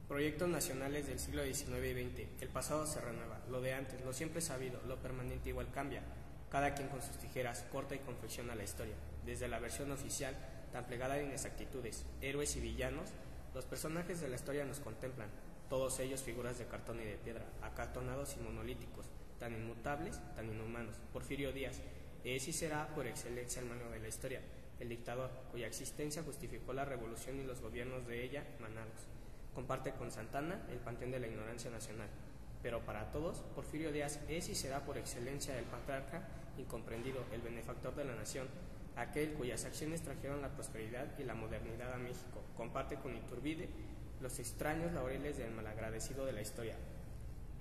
Proyectos nacionales del siglo XIX y XX. El pasado se renueva, lo de antes, lo siempre sabido, lo permanente igual cambia. Cada quien con sus tijeras corta y confecciona la historia. Desde la versión oficial, tan plegada de inexactitudes, héroes y villanos, los personajes de la historia nos contemplan, todos ellos figuras de cartón y de piedra, acartonados y monolíticos, tan inmutables, tan inhumanos. Porfirio Díaz es y será por excelencia el malo de la historia, el dictador, cuya existencia justificó la revolución y los gobiernos de ella emanados. Comparte con Santana el panteón de la ignorancia nacional. Pero para todos, Porfirio Díaz es y será por excelencia el patriarca incomprendido, el benefactor de la nación, aquel cuyas acciones trajeron la prosperidad y la modernidad a México. Comparte con Iturbide los extraños laureles del malagradecido de la historia.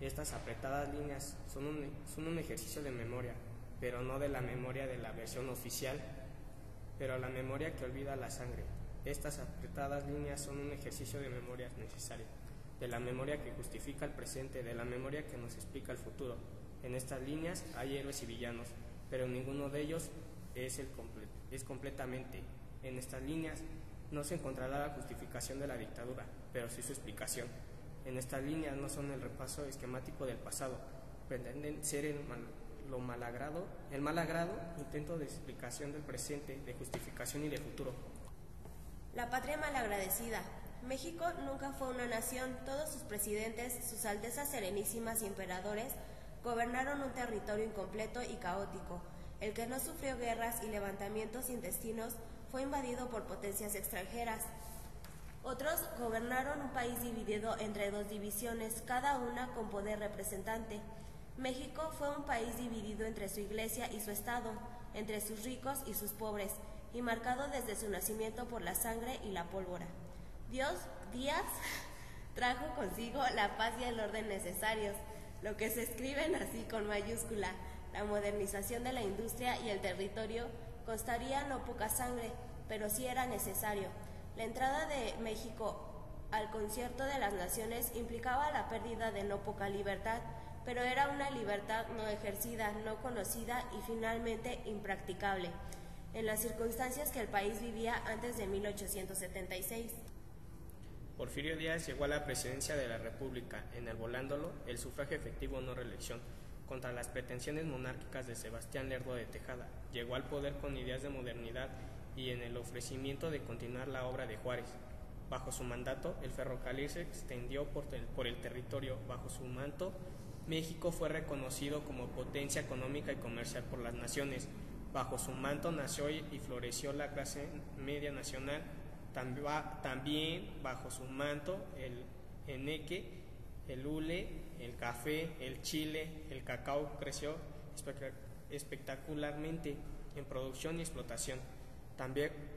Estas apretadas líneas son un ejercicio de memoria, pero no de la memoria de la versión oficial, pero la memoria que olvida la sangre. Estas apretadas líneas son un ejercicio de memoria necesario, de la memoria que justifica el presente, de la memoria que nos explica el futuro. En estas líneas hay héroes y villanos, pero ninguno de ellos es completamente. En estas líneas no se encontrará la justificación de la dictadura, pero sí su explicación. En estas líneas no son el repaso esquemático del pasado, pretenden ser el malagrado intento de explicación del presente, de justificación y de futuro. La patria malagradecida. México nunca fue una nación. Todos sus presidentes, sus altezas serenísimas y emperadores gobernaron un territorio incompleto y caótico. El que no sufrió guerras y levantamientos intestinos fue invadido por potencias extranjeras. Otros gobernaron un país dividido entre dos divisiones, cada una con poder representante. México fue un país dividido entre su iglesia y su Estado, entre sus ricos y sus pobres, y marcado desde su nacimiento por la sangre y la pólvora. Díaz trajo consigo la paz y el orden necesarios, lo que se escriben así con mayúscula. La modernización de la industria y el territorio costaría no poca sangre, pero sí era necesario. La entrada de México al concierto de las naciones implicaba la pérdida de no poca libertad, pero era una libertad no ejercida, no conocida y finalmente impracticable, en las circunstancias que el país vivía antes de 1876. Porfirio Díaz llegó a la presidencia de la República, enarbolándolo el sufragio efectivo no reelección, contra las pretensiones monárquicas de Sebastián Lerdo de Tejada. Llegó al poder con ideas de modernidad y en el ofrecimiento de continuar la obra de Juárez. Bajo su mandato, el ferrocarril se extendió por el territorio. Bajo su manto, México fue reconocido como potencia económica y comercial por las naciones. Bajo su manto nació y floreció la clase media nacional. También bajo su manto el eneque, el hule, el café, el chile, el cacao creció espectacularmente en producción y explotación.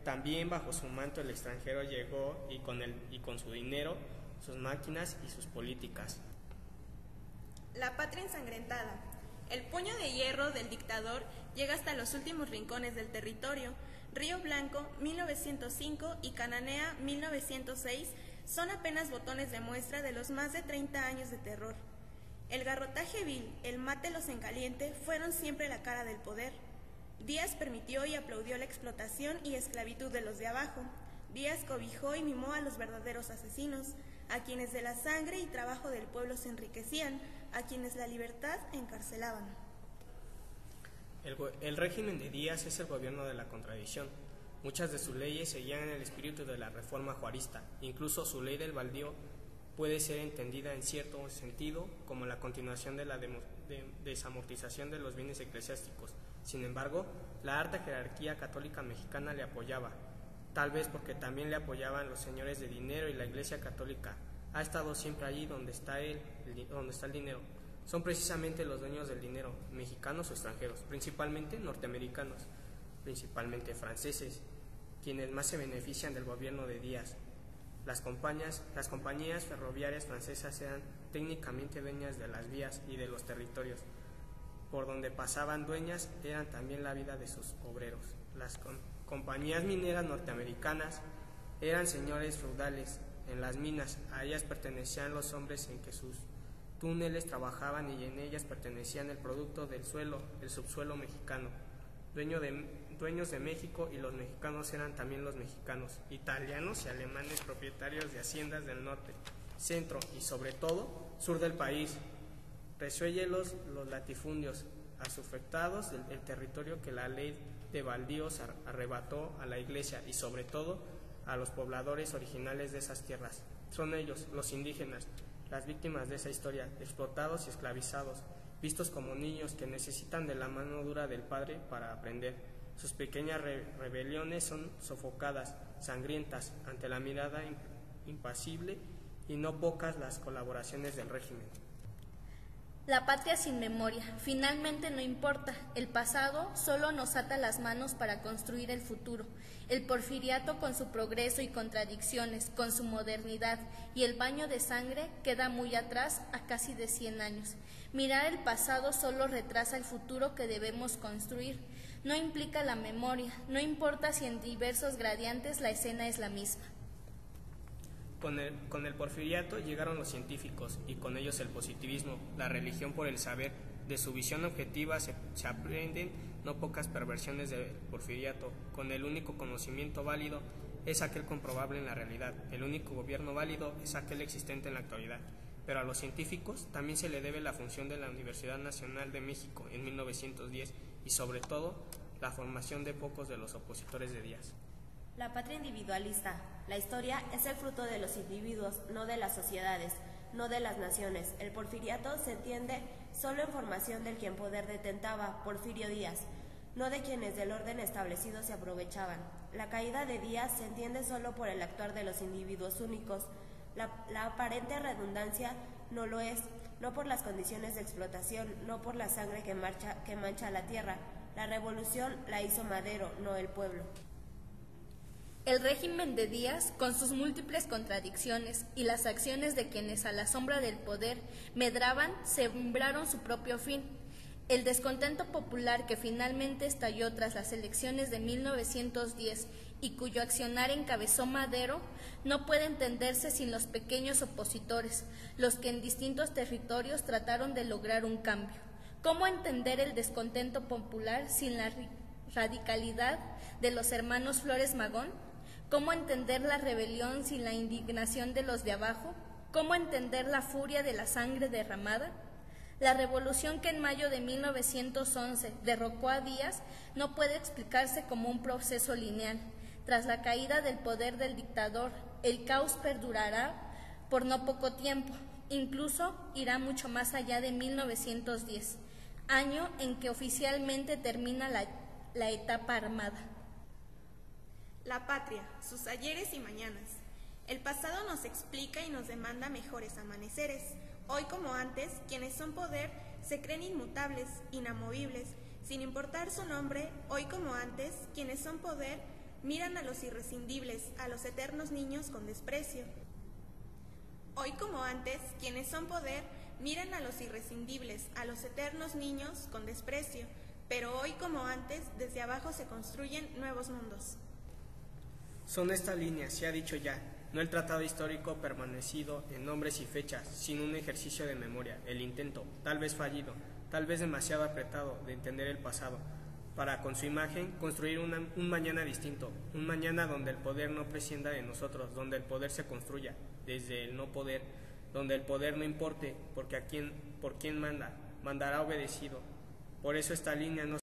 También bajo su manto el extranjero llegó y con su dinero, sus máquinas y sus políticas. La patria ensangrentada. El puño de hierro del dictador llega hasta los últimos rincones del territorio. Río Blanco, 1905 y Cananea, 1906, son apenas botones de muestra de los más de 30 años de terror. El garrotaje vil, el mátelos en caliente, fueron siempre la cara del poder. Díaz permitió y aplaudió la explotación y esclavitud de los de abajo. Díaz cobijó y mimó a los verdaderos asesinos, a quienes de la sangre y trabajo del pueblo se enriquecían, a quienes la libertad encarcelaban. El régimen de Díaz es el gobierno de la contradicción. Muchas de sus leyes seguían el espíritu de la reforma juarista. Incluso su ley del baldío puede ser entendida en cierto sentido como la continuación de la desamortización de los bienes eclesiásticos. Sin embargo, la alta jerarquía católica mexicana le apoyaba, tal vez porque también le apoyaban los señores de dinero y la Iglesia católica ha estado siempre allí donde está el dinero. Son precisamente los dueños del dinero, mexicanos o extranjeros, principalmente norteamericanos, principalmente franceses, quienes más se benefician del gobierno de Díaz. Las compañías ferroviarias francesas eran técnicamente dueñas de las vías y de los territorios. Por donde pasaban dueñas eran también la vida de sus obreros. Las compañías mineras norteamericanas eran señores feudales en las minas. A ellas pertenecían los hombres en que sus túneles trabajaban y en ellas pertenecían el producto del suelo, el subsuelo mexicano. Dueños de México y los mexicanos eran también los mexicanos, italianos y alemanes propietarios de haciendas del norte. centro y sobre todo sur del país. Resuelle los latifundios afectados del territorio que la ley de baldíos arrebató a la Iglesia y sobre todo a los pobladores originales de esas tierras. Son ellos, los indígenas, las víctimas de esa historia, explotados y esclavizados, vistos como niños que necesitan de la mano dura del padre para aprender. Sus pequeñas rebeliones son sofocadas, sangrientas, ante la mirada impasible y no pocas las colaboraciones del régimen. La patria sin memoria, finalmente no importa, el pasado solo nos ata las manos para construir el futuro. El porfiriato con su progreso y contradicciones, con su modernidad y el baño de sangre queda muy atrás a casi de 100 años. Mirar el pasado solo retrasa el futuro que debemos construir. No implica la memoria, no importa si en diversos gradientes la escena es la misma. Con el porfiriato llegaron los científicos y con ellos el positivismo, la religión por el saber. De su visión objetiva se aprenden no pocas perversiones del porfiriato. Con el único conocimiento válido es aquel comprobable en la realidad. El único gobierno válido es aquel existente en la actualidad. Pero a los científicos también se le debe la función de la Universidad Nacional de México en 1910 y sobre todo la formación de pocos de los opositores de Díaz. La patria individualista. La historia es el fruto de los individuos, no de las sociedades, no de las naciones. El porfiriato se entiende solo en formación del quien poder detentaba, Porfirio Díaz, no de quienes del orden establecido se aprovechaban. La caída de Díaz se entiende solo por el actuar de los individuos únicos. La aparente redundancia no lo es, no por las condiciones de explotación, no por la sangre que mancha la tierra. La revolución la hizo Madero, no el pueblo. El régimen de Díaz, con sus múltiples contradicciones y las acciones de quienes a la sombra del poder medraban, sembraron su propio fin. El descontento popular que finalmente estalló tras las elecciones de 1910 y cuyo accionar encabezó Madero, no puede entenderse sin los pequeños opositores, los que en distintos territorios trataron de lograr un cambio. ¿Cómo entender el descontento popular sin la radicalidad de los hermanos Flores Magón? ¿Cómo entender la rebelión sin la indignación de los de abajo? ¿Cómo entender la furia de la sangre derramada? La revolución que en mayo de 1911 derrocó a Díaz no puede explicarse como un proceso lineal. Tras la caída del poder del dictador, el caos perdurará por no poco tiempo, incluso irá mucho más allá de 1910, año en que oficialmente termina la etapa armada. La patria, sus ayeres y mañanas. El pasado nos explica y nos demanda mejores amaneceres. Hoy como antes, quienes son poder se creen inmutables, inamovibles, sin importar su nombre. Hoy como antes, quienes son poder miran a los irrescindibles, a los eternos niños con desprecio. Hoy como antes, quienes son poder miran a los irrescindibles, a los eternos niños con desprecio. Pero hoy como antes, desde abajo se construyen nuevos mundos. Son estas líneas, se ha dicho ya, no el tratado histórico permanecido en nombres y fechas, sino un ejercicio de memoria, el intento, tal vez fallido, tal vez demasiado apretado, de entender el pasado, para con su imagen construir un mañana distinto, un mañana donde el poder no prescinda de nosotros, donde el poder se construya desde el no poder, donde el poder no importe, porque por quien mandará obedecido. Por eso esta línea no